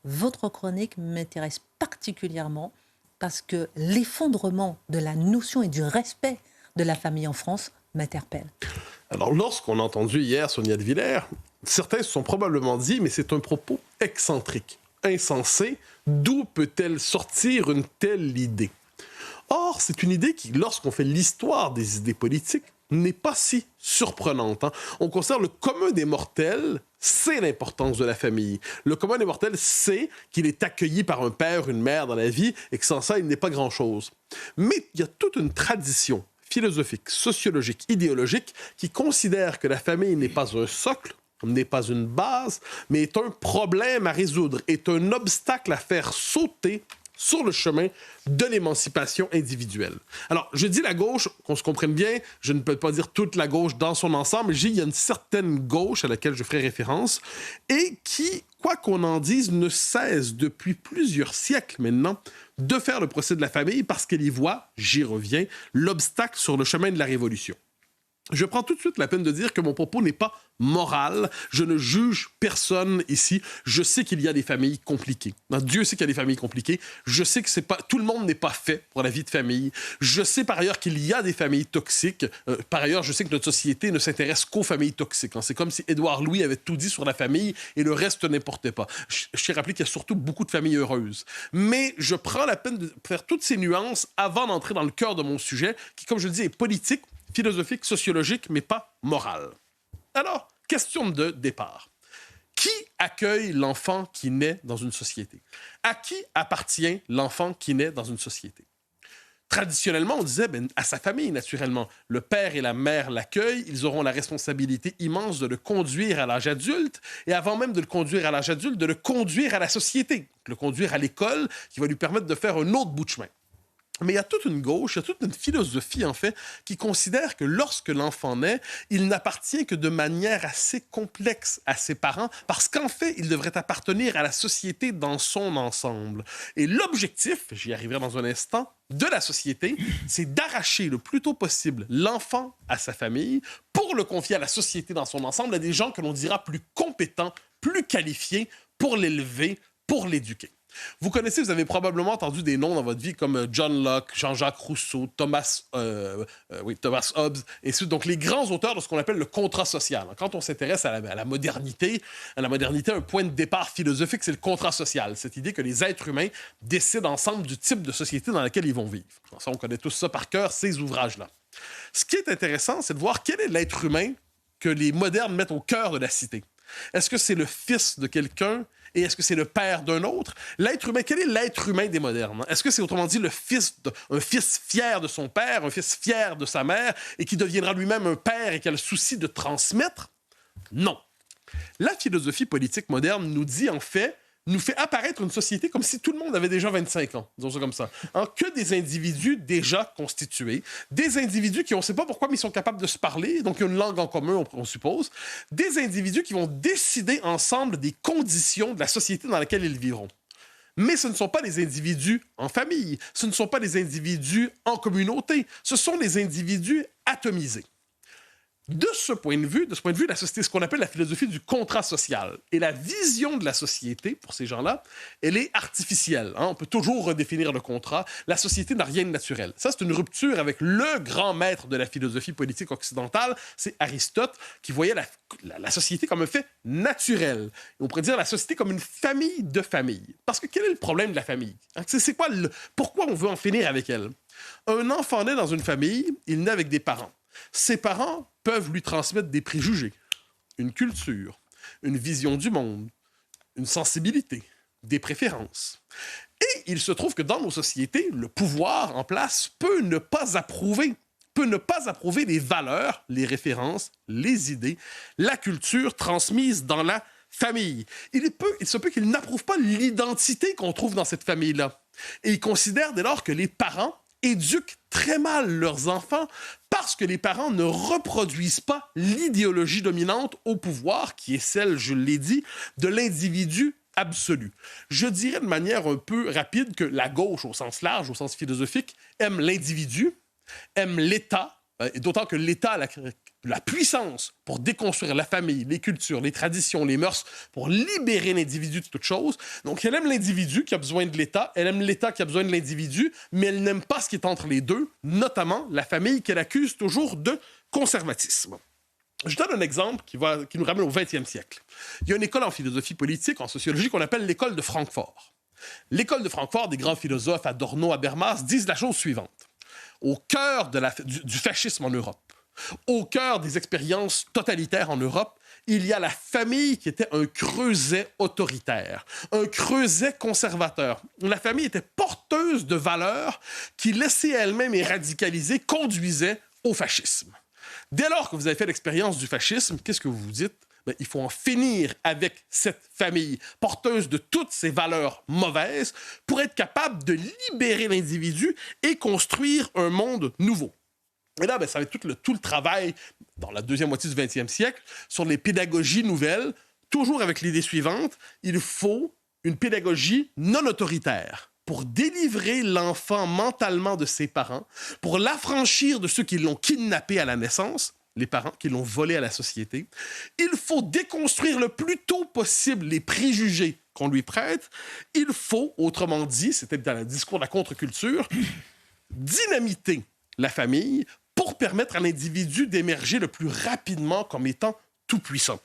votre chronique m'intéresse particulièrement parce que l'effondrement de la notion et du respect de la famille en France m'interpelle. Alors, lorsqu'on a entendu hier Sonia de Villers, certains se sont probablement dit, mais c'est un propos excentrique, insensé. D'où peut-elle sortir une telle idée? Or, c'est une idée qui, lorsqu'on fait l'histoire des idées politiques, n'est pas si surprenante. On considère le commun des mortels, c'est l'importance de la famille. Le commun des mortels sait qu'il est accueilli par un père, une mère dans la vie, et que sans ça, il n'est pas grand-chose. Mais il y a toute une tradition philosophique, sociologique, idéologique, qui considère que la famille n'est pas un socle, n'est pas une base, mais est un problème à résoudre, est un obstacle à faire sauter sur le chemin de l'émancipation individuelle. Alors, je dis la gauche, qu'on se comprenne bien, je ne peux pas dire toute la gauche dans son ensemble, mais il y a une certaine gauche à laquelle je ferai référence, et qui, quoi qu'on en dise, ne cesse depuis plusieurs siècles maintenant de faire le procès de la famille parce qu'elle y voit, j'y reviens, l'obstacle sur le chemin de la révolution. Je prends tout de suite la peine de dire que mon propos n'est pas moral. Je ne juge personne ici. Je sais qu'il y a des familles compliquées. Dieu sait qu'il y a des familles compliquées. Je sais que c'est pas, tout le monde n'est pas fait pour la vie de famille. Je sais par ailleurs qu'il y a des familles toxiques. Par ailleurs, je sais que notre société ne s'intéresse qu'aux familles toxiques. C'est comme si Édouard Louis avait tout dit sur la famille et le reste n'importait pas. Je tiens à rappeler qu'il y a surtout beaucoup de familles heureuses. Mais je prends la peine de faire toutes ces nuances avant d'entrer dans le cœur de mon sujet, qui, comme je le dis, est politique, philosophique, sociologique, mais pas morale. Alors, question de départ. Qui accueille l'enfant qui naît dans une société? À qui appartient l'enfant qui naît dans une société? Traditionnellement, on disait à sa famille, naturellement. Le père et la mère l'accueillent, ils auront la responsabilité immense de le conduire à l'âge adulte, et avant même de le conduire à l'âge adulte, de le conduire à la société, de le conduire à l'école, qui va lui permettre de faire un autre bout de chemin. Mais il y a toute une gauche, il y a toute une philosophie, en fait, qui considère que lorsque l'enfant naît, il n'appartient que de manière assez complexe à ses parents, parce qu'en fait, il devrait appartenir à la société dans son ensemble. Et l'objectif, j'y arriverai dans un instant, de la société, c'est d'arracher le plus tôt possible l'enfant à sa famille pour le confier à la société dans son ensemble, à des gens que l'on dira plus compétents, plus qualifiés pour l'élever, pour l'éduquer. Vous connaissez, vous avez probablement entendu des noms dans votre vie comme John Locke, Jean-Jacques Rousseau, Thomas Hobbes, et donc les grands auteurs de ce qu'on appelle le contrat social. Quand on s'intéresse à la modernité, un point de départ philosophique, c'est le contrat social, cette idée que les êtres humains décident ensemble du type de société dans laquelle ils vont vivre. Ça, on connaît tous ça par cœur, ces ouvrages-là. Ce qui est intéressant, c'est de voir quel est l'être humain que les modernes mettent au cœur de la cité. Est-ce que c'est le fils de quelqu'un et est-ce que c'est le père d'un autre? L'être humain, quel est l'être humain des modernes? Est-ce que c'est autrement dit un fils fier de son père, un fils fier de sa mère et qui deviendra lui-même un père et qui a le souci de transmettre? Non. La philosophie politique moderne nous dit en fait, nous fait apparaître une société comme si tout le monde avait déjà 25 ans, disons ça comme ça. Que des individus déjà constitués, des individus qui, on ne sait pas pourquoi, mais ils sont capables de se parler, donc il y a une langue en commun, on suppose, des individus qui vont décider ensemble des conditions de la société dans laquelle ils vivront. Mais ce ne sont pas des individus en famille, ce ne sont pas des individus en communauté, ce sont des individus atomisés. De ce point de vue, la société, ce qu'on appelle la philosophie du contrat social. Et la vision de la société, pour ces gens-là, elle est artificielle. On peut toujours redéfinir le contrat. La société n'a rien de naturel. Ça, c'est une rupture avec le grand maître de la philosophie politique occidentale, c'est Aristote, qui voyait la société comme un fait naturel. Et on pourrait dire la société comme une famille de familles. Parce que quel est le problème de la famille? C'est quoi pourquoi on veut en finir avec elle? Un enfant naît dans une famille, il naît avec des parents. Ses parents peuvent lui transmettre des préjugés, une culture, une vision du monde, une sensibilité, des préférences. Et il se trouve que dans nos sociétés, le pouvoir en place peut ne pas approuver les valeurs, les références, les idées, la culture transmise dans la famille. Il se peut qu'il n'approuve pas l'identité qu'on trouve dans cette famille-là. Et il considère dès lors que les parents éduquent très mal leurs enfants parce que les parents ne reproduisent pas l'idéologie dominante au pouvoir, qui est celle, je l'ai dit, de l'individu absolu. Je dirais de manière un peu rapide que la gauche, au sens large, au sens philosophique, aime l'individu, aime l'État, et d'autant que l'État la puissance pour déconstruire la famille, les cultures, les traditions, les mœurs, pour libérer l'individu de toute chose. Donc, elle aime l'individu qui a besoin de l'État, elle aime l'État qui a besoin de l'individu, mais elle n'aime pas ce qui est entre les deux, notamment la famille qu'elle accuse toujours de conservatisme. Je donne un exemple qui nous ramène au 20e siècle. Il y a une école en philosophie politique, en sociologie, qu'on appelle l'école de Francfort. L'école de Francfort, des grands philosophes, Adorno, Habermas, disent la chose suivante. Au cœur du fascisme en Europe, au cœur des expériences totalitaires en Europe, il y a la famille qui était un creuset autoritaire, un creuset conservateur. La famille était porteuse de valeurs qui, laissées elles-mêmes et radicalisées, conduisaient au fascisme. Dès lors que vous avez fait l'expérience du fascisme, qu'est-ce que vous vous dites? Bien, il faut en finir avec cette famille porteuse de toutes ces valeurs mauvaises pour être capable de libérer l'individu et construire un monde nouveau. Et là, bien, ça va être tout le travail dans la deuxième moitié du 20e siècle sur les pédagogies nouvelles, toujours avec l'idée suivante, il faut une pédagogie non autoritaire pour délivrer l'enfant mentalement de ses parents, pour l'affranchir de ceux qui l'ont kidnappé à la naissance, les parents qui l'ont volé à la société. Il faut déconstruire le plus tôt possible les préjugés qu'on lui prête. Il faut, autrement dit, c'était dans le discours de la contre-culture, dynamiter la famille pour permettre à l'individu d'émerger le plus rapidement comme étant tout-puissant.